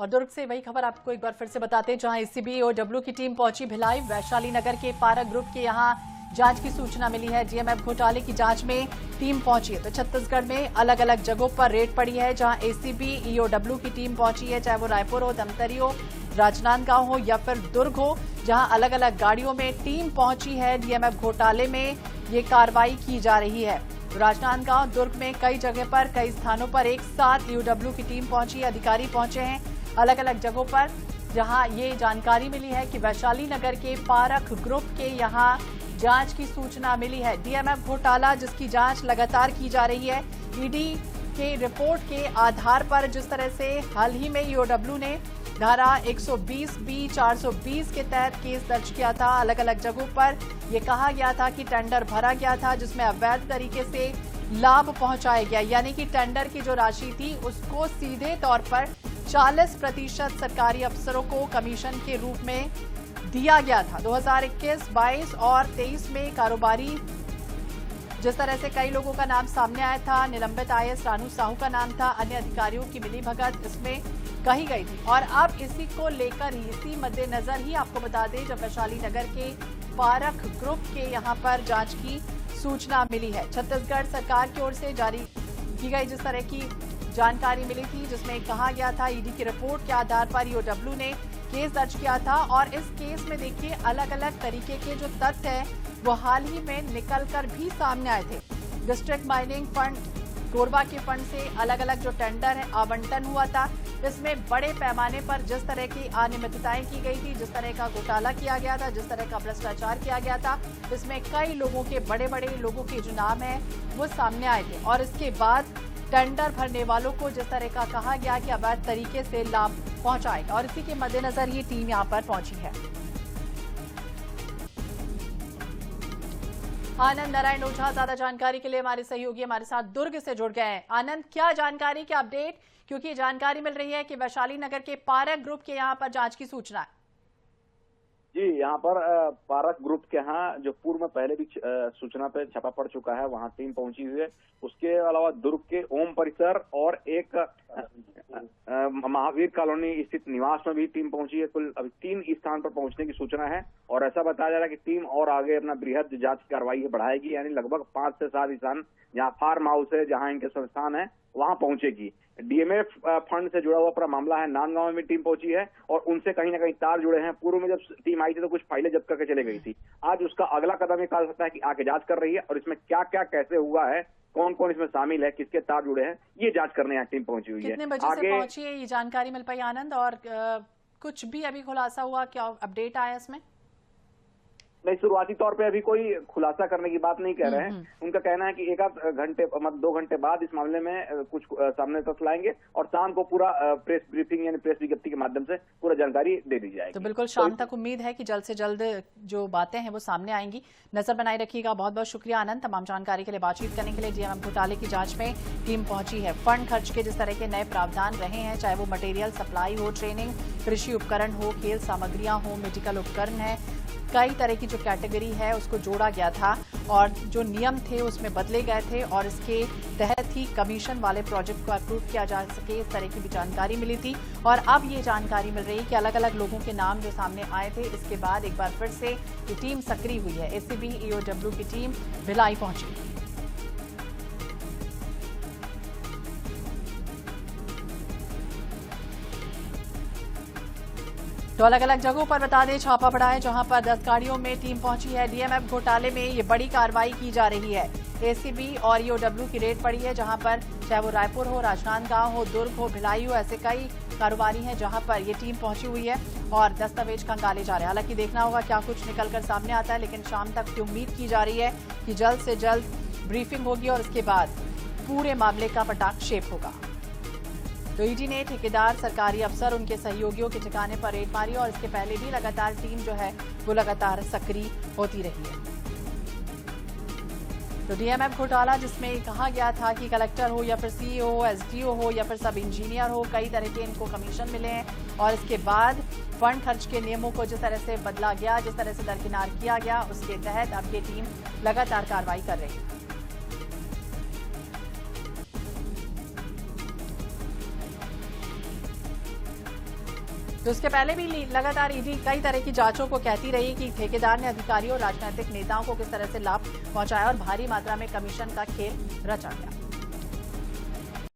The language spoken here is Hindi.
और दुर्ग से वही खबर आपको एक बार फिर से बताते हैं, जहां एसीबी और डब्ल्यू की टीम पहुंची भिलाई। वैशाली नगर के पारक ग्रुप के यहां जांच की सूचना मिली है। डीएमएफ घोटाले की जांच में टीम पहुंची है। तो छत्तीसगढ़ में अलग अलग जगहों पर रेड पड़ी है, जहां एसीबी ईओडब्ल्यू की टीम पहुंची है, चाहे वो रायपुर हो, धमतरी हो, राजनांदगांव हो या फिर दुर्ग हो, जहां अलग अलग गाड़ियों में टीम पहुंची है। डीएमएफ घोटाले में ये कार्रवाई की जा रही है। राजनांदगांव, दुर्ग में कई जगह पर, कई स्थानों पर एक साथ ईओडब्ल्यू की टीम पहुंची है। अधिकारी पहुंचे हैं अलग अलग जगहों पर, जहां ये जानकारी मिली है कि वैशाली नगर के पारक ग्रुप के यहां जांच की सूचना मिली है। डीएमएफ घोटाला जिसकी जांच लगातार की जा रही है। ईडी के रिपोर्ट के आधार पर जिस तरह से हाल ही में ईओडब्ल्यू ने धारा 120B 420 के तहत केस दर्ज किया था। अलग अलग जगहों पर यह कहा गया था कि टेंडर भरा गया था, जिसमें अवैध तरीके से लाभ पहुंचाया गया, यानी कि टेंडर की जो राशि थी उसको सीधे तौर पर 40% सरकारी अफसरों को कमीशन के रूप में दिया गया था। 2021, 22 और 23 में कारोबारी जिस तरह से कई लोगों का नाम सामने आया था, निलंबित आईएएस रानू साहू का नाम था, अन्य अधिकारियों की मिलीभगत इसमें कही गई थी। और अब इसी को लेकर ही, इसी मद्देनजर ही आपको बता दें, जब वैशाली नगर के पारक ग्रुप के यहां पर जांच की सूचना मिली है। छत्तीसगढ़ सरकार की ओर से जारी की गई जिस तरह की जानकारी मिली थी, जिसमें कहा गया था ईडी की रिपोर्ट के आधार पर ईओडब्ल्यू ने केस दर्ज किया था। और इस केस में देखिए अलग अलग तरीके के जो तथ्य हैं वो हाल ही में निकलकर भी सामने आए थे। डिस्ट्रिक्ट माइनिंग फंड, कोरबा के फंड से अलग अलग जो टेंडर है आवंटन हुआ था, इसमें बड़े पैमाने पर जिस तरह की अनियमितताएं की गई थी, जिस तरह का घोटाला किया गया था, जिस तरह का भ्रष्टाचार किया गया था, इसमें कई लोगों के, बड़े बड़े लोगों के जो नाम है वो सामने आए थे। और इसके बाद टेंडर भरने वालों को जिस तरह का कहा गया कि अवैध तरीके से लाभ पहुंचाएगा, और इसी के मद्देनजर ये टीम यहां पर पहुंची है। आनंद नारायण ओझा ज्यादा जानकारी के लिए हमारे सहयोगी हमारे साथ दुर्ग से जुड़ गए हैं। आनंद, क्या जानकारी के अपडेट, क्योंकि जानकारी मिल रही है कि वैशाली नगर के पारक ग्रुप के यहां पर जांच की सूचना है। जी, यहाँ पर पारक ग्रुप के यहाँ जो पूर्व में पहले भी सूचना पे छापा पड़ चुका है, वहाँ टीम पहुंची हुई है। उसके अलावा दुर्ग के ओम परिसर और एक महावीर कॉलोनी स्थित निवास में भी टीम पहुंची है। कुल अभी 3 स्थान पर पहुंचने की सूचना है, और ऐसा बताया जा रहा है कि टीम और आगे अपना बृहद जांच कार्रवाई बढ़ाएगी, यानी लगभग 5 से 7 स्थान जहाँ फार्म हाउस है, जहाँ इनके संस्थान है, वहां पहुंचेगी। डीएमएफ फंड से जुड़ा हुआ पूरा मामला है। नांदगांव में टीम पहुंची है और उनसे कहीं ना कहीं तार जुड़े हैं। पूर्व में जब टीम आई थी तो कुछ फाइलें जब्त करके चले गई थी। आज उसका अगला कदम ये कहा सकता है कि आके जांच कर रही है, और इसमें क्या क्या कैसे हुआ है, कौन कौन इसमें शामिल है, किसके तार जुड़े हैं, ये जांच करने यहाँ टीम पहुंची हुई है। कितने बजे से पहुंची है, ये जानकारी मिल पाई आनंद? और कुछ भी अभी खुलासा हुआ, क्या अपडेट आया इसमें? नहीं, शुरुआती तौर पे अभी कोई खुलासा करने की बात नहीं कह रहे हैं। उनका कहना है कि 1 घंटे मतलब 2 घंटे बाद इस मामले में कुछ सामने तक लाएंगे, और शाम को पूरा प्रेस ब्रीफिंग यानी प्रेस विज्ञप्ति के माध्यम से पूरा जानकारी दे दी जाएगी। तो बिल्कुल शाम तक उम्मीद है कि जल्द से जल्द जो बातें हैं वो सामने आएंगी। नजर बनाए रखिएगा। बहुत बहुत शुक्रिया आनंद, तमाम जानकारी के लिए बातचीत करने के लिए। डीएमएफ घोटाले की जांच में टीम पहुंची है। फंड खर्च के जिस तरह के नए प्रावधान रहे हैं, चाहे वो मटेरियल सप्लाई हो, ट्रेनिंग, कृषि उपकरण हो, खेल सामग्रियां हो, मेडिकल उपकरण है, कई तरह की जो कैटेगरी है उसको जोड़ा गया था, और जो नियम थे उसमें बदले गए थे, और इसके तहत ही कमीशन वाले प्रोजेक्ट को अप्रूव किया जा सके, इस तरह की भी जानकारी मिली थी। और अब ये जानकारी मिल रही है कि अलग अलग लोगों के नाम जो सामने आए थे, इसके बाद एक बार फिर से ये टीम सक्रिय हुई है। एसीबी ईओडब्ल्यू की टीम भिलाई पहुंची। तो अलग अलग जगहों पर बता दें छापा पड़ा है, जहां पर 10 गाड़ियों में टीम पहुंची है। डीएमएफ घोटाले में ये बड़ी कार्रवाई की जा रही है। एसीबी और ईओडब्ल्यू की रेड पड़ी है, जहां पर चाहे वो रायपुर हो, राजनांदगांव हो, दुर्ग हो, भिलाई हो, ऐसे कई कारोबारी हैं जहां पर ये टीम पहुंची हुई है और दस्तावेज खंगाले जा रहे हैं। हालांकि देखना होगा क्या कुछ निकलकर सामने आता है, लेकिन शाम तक की उम्मीद की जा रही है कि जल्द से जल्द ब्रीफिंग होगी और इसके बाद पूरे मामले का पटाक्षेप होगा। तो ईडी ने ठेकेदार, सरकारी अफसर, उनके सहयोगियों के ठिकाने पर रेड मारी, और इसके पहले भी लगातार टीम जो है वो लगातार सक्रिय होती रही है। तो डीएमएफ घोटाला जिसमें कहा गया था कि कलेक्टर हो या फिर सीईओ हो, एसडीओ हो या फिर सब इंजीनियर हो, कई तरह के इनको कमीशन मिले हैं, और इसके बाद फंड खर्च के नियमों को जिस तरह से बदला गया, जिस तरह से दरकिनार किया गया, उसके तहत अब ये टीम लगातार कार्रवाई कर रही है। तो उसके पहले भी लगातार ईडी कई तरह की जांचों को कहती रही कि ठेकेदार ने अधिकारियों और राजनीतिक नेताओं को किस तरह से लाभ पहुंचाया और भारी मात्रा में कमीशन का खेल रचा गया।